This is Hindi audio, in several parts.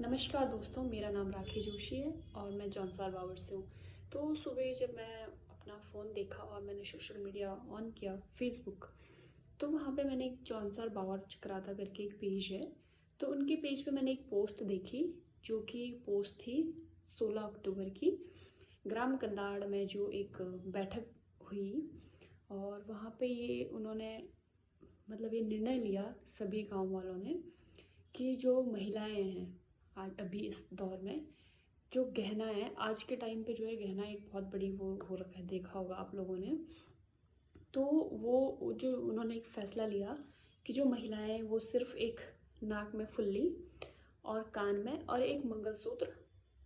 नमस्कार दोस्तों, मेरा नाम राखी जोशी है और मैं जौनसार बावर से हूँ। तो सुबह जब मैं अपना फ़ोन देखा और मैंने सोशल मीडिया ऑन किया फेसबुक, तो वहाँ पे मैंने एक जौनसार बावर चक्राता करके एक पेज है। तो उनके पेज पे मैंने एक पोस्ट देखी, जो कि पोस्ट थी 16 अक्टूबर की। ग्राम कंदाड़ में जो एक बैठक हुई और वहाँ पे ये उन्होंने मतलब ये निर्णय लिया सभी गांव वालों ने कि जो महिलाएं हैं आज अभी इस दौर में, जो गहना है आज के टाइम पे, जो है गहना एक बहुत बड़ी वो हो रखा है, देखा होगा आप लोगों ने। तो वो जो उन्होंने एक फैसला लिया कि जो महिलाएं हैं वो सिर्फ एक नाक में फुल्ली और कान में और एक मंगलसूत्र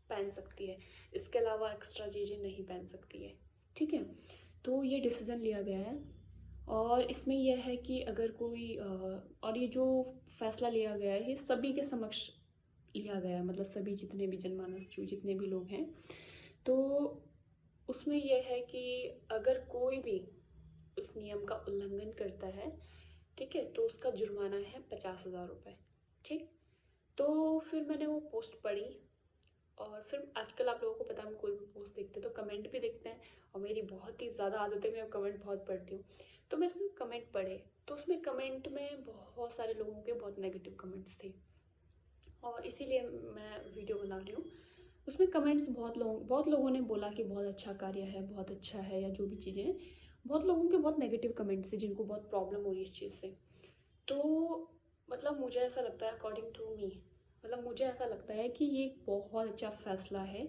पहन सकती है, इसके अलावा एक्स्ट्रा चीज़ें नहीं पहन सकती है। ठीक है, तो ये डिसीज़न लिया गया है और इसमें यह है कि अगर कोई और ये जो फैसला लिया गया है ये सभी के समक्ष लिया गया है, मतलब सभी जितने भी जनमानस जो जितने भी लोग हैं। तो उसमें यह है कि अगर कोई भी इस नियम का उल्लंघन करता है, ठीक है, तो उसका जुर्माना है 50,000 रुपये। ठीक, तो फिर मैंने वो पोस्ट पढ़ी और फिर आजकल आप लोगों को पता है, हम कोई भी पोस्ट देखते हैं तो कमेंट भी देखते हैं और मेरी बहुत ही ज़्यादा आदत है, मैं कमेंट बहुत पढ़ती हूँ। तो मैं उसमें कमेंट पढ़े तो उसमें कमेंट में बहुत सारे लोगों के बहुत नेगेटिव कमेंट्स थे और इसीलिए मैं वीडियो बना रही हूँ। उसमें कमेंट्स बहुत लोगों ने बोला कि बहुत अच्छा कार्य है, बहुत अच्छा है, या जो भी चीज़ें हैं। बहुत लोगों के बहुत नेगेटिव कमेंट्स हैं जिनको बहुत प्रॉब्लम हो रही है इस चीज़ से। तो मतलब मुझे ऐसा लगता है, अकॉर्डिंग टू मी, मतलब मुझे ऐसा लगता है कि ये एक बहुत अच्छा फैसला है।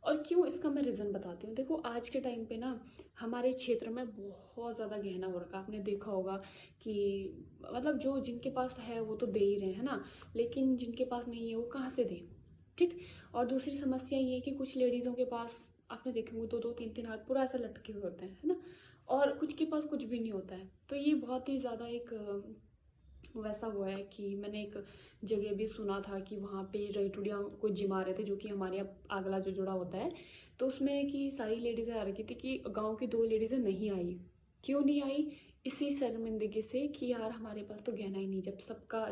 और क्यों, इसका मैं रीज़न बताती हूँ। देखो आज के टाइम पे ना हमारे क्षेत्र में बहुत ज़्यादा गहना हो रखा है, आपने देखा होगा कि मतलब जो जिनके पास है वो तो दे ही रहे हैं, है ना, लेकिन जिनके पास नहीं है वो कहाँ से दें। ठीक, और दूसरी समस्या ये है कि कुछ लेडीज़ों के पास आपने देखे होंगे 2-2 3-3 हाथ पूरा ऐसा लटके हुए होते हैं, है ना, और कुछ के पास कुछ भी नहीं होता है। तो ये बहुत ही ज़्यादा एक वैसा हुआ है कि मैंने एक जगह भी सुना था कि वहाँ पे रैटुड़िया को जिमा रहे थे, जो कि हमारे यहाँ अगला जो जुड़ा होता है। तो उसमें कि सारी लेडीज़ें आ रखी थी कि गांव की 2 लेडीज़ें नहीं आई। क्यों नहीं आई? इसी शर्मिंदगी से कि यार हमारे पास तो गहना ही नहीं।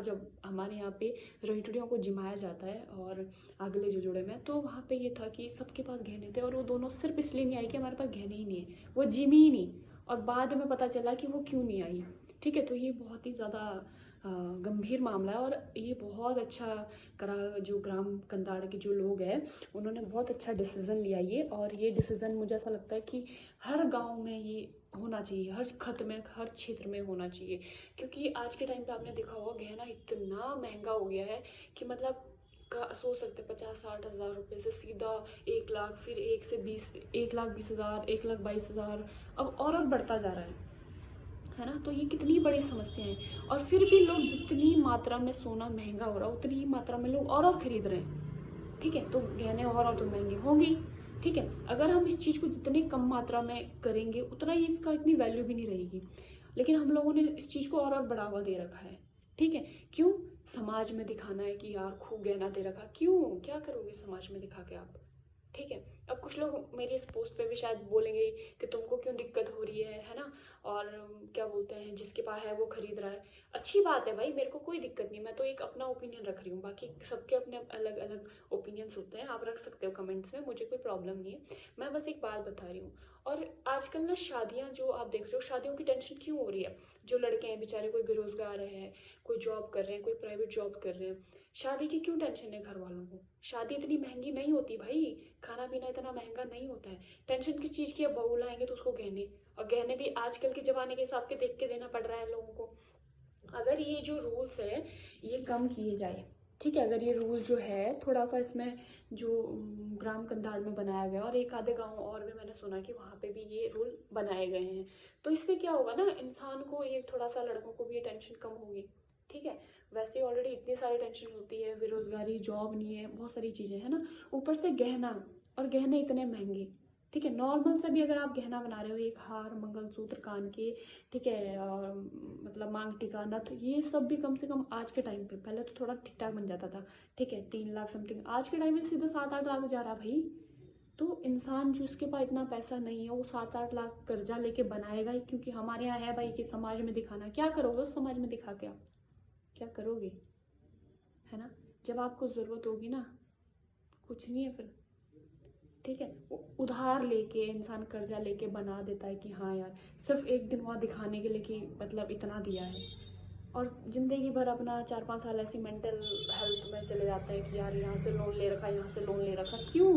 जब हमारे यहाँ पे रैटुड़ियों को जिमाया जाता है और अगले जो जुड़े में, तो वहाँ पे ये था कि सबके पास गहने थे और वो दोनों सिर्फ इसलिए नहीं आई कि हमारे पास गहने ही नहीं है, वो जिमी ही नहीं। और बाद में पता चला कि वो क्यों नहीं आई। ठीक है, तो ये बहुत ही ज़्यादा गंभीर मामला है और ये बहुत अच्छा करा जो ग्राम कंदाड़ के जो लोग हैं, उन्होंने बहुत अच्छा डिसीज़न लिया ये। और ये डिसीज़न मुझे ऐसा लगता है कि हर गांव में ये होना चाहिए, हर खत में, हर क्षेत्र में होना चाहिए। क्योंकि आज के टाइम पे आपने देखा होगा गहना इतना महंगा हो गया है कि मतलब सोच सकते 50-60 हज़ार रुपये से सीधा 1 लाख, फिर 1 से 20, 1,20,000, 1,22,000, अब और बढ़ता जा रहा है ना। तो ये कितनी बड़ी समस्या है और फिर भी लोग, जितनी मात्रा में सोना महंगा हो रहा है उतनी ही मात्रा में लोग और खरीद रहे हैं। ठीक है, तो गहने और तो महंगे होंगे। ठीक है, अगर हम इस चीज़ को जितनी कम मात्रा में करेंगे उतना ही इसका इतनी वैल्यू भी नहीं रहेगी। लेकिन हम लोगों ने इस चीज़ को और बढ़ावा दे रखा है। ठीक है, क्यों? समाज में दिखाना है कि यार खूब गहना दे रखा। क्यों, क्या करोगे समाज में दिखा के आप? ठीक है, अब कुछ लोग मेरे इस पोस्ट पे भी शायद बोलेंगे कि तुमको क्यों दिक्कत हो रही है ना, और क्या बोलते हैं, जिसके पास है वो खरीद रहा है। अच्छी बात है भाई, मेरे को कोई दिक्कत नहीं, मैं तो एक अपना ओपिनियन रख रही हूँ, बाकी सबके अपने अलग अलग ओपिनियंस होते हैं, आप रख सकते हो कमेंट्स में, मुझे कोई प्रॉब्लम नहीं है। मैं बस एक बात बता रही हूँ। और आजकल ना शादियाँ जो आप देख रहे हो, शादियों की टेंशन क्यों हो रही है? जो लड़के हैं बेचारे, कोई बेरोजगार है, कोई जॉब कर रहे हैं, कोई प्राइवेट जॉब कर रहे हैं, शादी की क्यों टेंशन है घर वालों को? शादी इतनी महंगी नहीं होती भाई, खाना पीना इतना महंगा नहीं होता है। टेंशन किस चीज़ की है? बहू लाएंगे तो उसको गहने, और गहने भी आजकल के ज़माने के हिसाब के देख के देना पड़ रहा है लोगों को। अगर ये जो रूल्स है ये कम किए जाए, ठीक है, अगर ये रूल जो है थोड़ा सा इसमें जो ग्राम कंधार में बनाया गया, और एक आधे गांव और भी मैंने सुना कि वहाँ पे भी ये रूल बनाए गए हैं, तो इससे क्या होगा ना, इंसान को ये थोड़ा सा, लड़कों को भी ये टेंशन कम होगी। ठीक है, वैसे ऑलरेडी इतनी सारी टेंशन होती है, बेरोजगारी, जॉब नहीं है, बहुत सारी चीज़ें हैं ना, ऊपर से गहना, और गहने इतने महंगे। ठीक है, नॉर्मल से भी अगर आप गहना बना रहे हो, एक हार, मंगलसूत्र, कान के, ठीक है, और मतलब मांग टीका, नथ, ये सब भी कम से कम आज के टाइम पे, पहले तो थोड़ा ठीक ठाक बन जाता था, ठीक है, 3 लाख समथिंग, आज के टाइम में सीधा 7-8 लाख जा रहा भाई। तो इंसान जिसके पास इतना पैसा नहीं है वो 7-8 लाख कर्जा लेके बनाएगा ही, क्योंकि हमारे यहाँ है भाई कि समाज में दिखाना। क्या करोगे उस समाज में दिखा के? आप क्या करोगे, है ना? जब आपको ज़रूरत होगी ना, कुछ नहीं है फिर, ठीक है। उधार लेके इंसान कर्जा लेके बना देता है कि हाँ यार, सिर्फ एक दिन वहाँ दिखाने के लिए कि मतलब इतना दिया है, और ज़िंदगी भर अपना 4-5 साल ऐसी मेंटल हेल्थ में चले जाता है कि यार यहाँ से लोन ले रखा, यहाँ से लोन ले रखा, क्यों।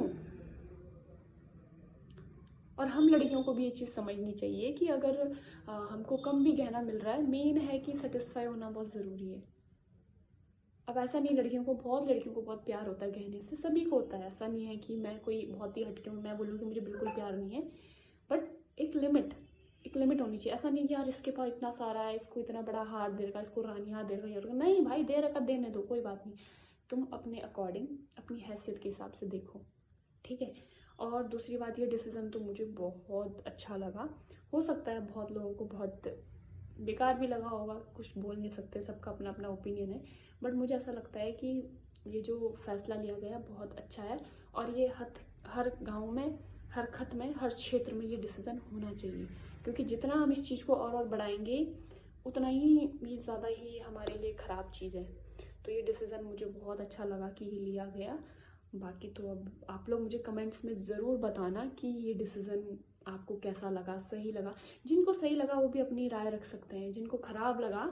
और हम लड़कियों को भी ये चीज़ समझनी चाहिए कि अगर हमको कम भी गहना मिल रहा है, मेन है कि सेटिस्फाई होना बहुत ज़रूरी है। अब ऐसा नहीं, बहुत लड़कियों को बहुत प्यार होता है गहने से, सभी को होता है, ऐसा नहीं है कि मैं कोई बहुत ही हटके हूँ, मैं बोलूँ कि मुझे बिल्कुल प्यार नहीं है। बट एक लिमिट होनी चाहिए। ऐसा नहीं कि यार इसके पास इतना सारा है, इसको इतना बड़ा हार दे रखा, इसको रानी हार दे रखा, यार नहीं भाई, दे रखा देने दो, कोई बात नहीं। तुम अपने अकॉर्डिंग अपनी हैसियत के हिसाब से देखो, ठीक है। और दूसरी बात, ये डिसीज़न तो मुझे बहुत अच्छा लगा। हो सकता है बहुत लोगों को बहुत बेकार भी लगा होगा, कुछ बोल नहीं सकते, सबका अपना अपना ओपिनियन है। बट मुझे ऐसा लगता है कि ये जो फैसला लिया गया बहुत अच्छा है, और ये हर गांव में, हर खत में, हर क्षेत्र में ये डिसीज़न होना चाहिए। क्योंकि जितना हम इस चीज़ को और बढ़ाएंगे, उतना ही ये ज़्यादा ही हमारे लिए ख़राब चीज़ है। तो ये डिसीज़न मुझे बहुत अच्छा लगा कि ये लिया गया। बाकी तो अब आप लोग मुझे कमेंट्स में ज़रूर बताना कि ये डिसीज़न आपको कैसा लगा, सही लगा। जिनको सही लगा वो भी अपनी राय रख सकते हैं, जिनको ख़राब लगा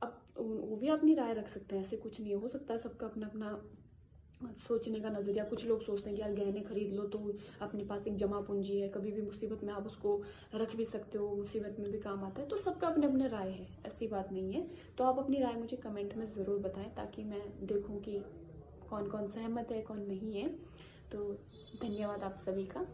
अब वो भी अपनी राय रख सकते हैं, ऐसे कुछ नहीं हो सकता है, सबका अपना अपना सोचने का नज़रिया। कुछ लोग सोचते हैं कि यार गहने खरीद लो तो अपने पास एक जमा पूंजी है, कभी भी मुसीबत में आप उसको रख भी सकते हो, मुसीबत में भी काम आता है। तो सबका अपने अपने राय है, ऐसी बात नहीं है। तो आप अपनी राय मुझे कमेंट में ज़रूर बताएं, ताकि मैं देखूं कि कौन कौन सहमत है, कौन नहीं है। तो धन्यवाद आप सभी का।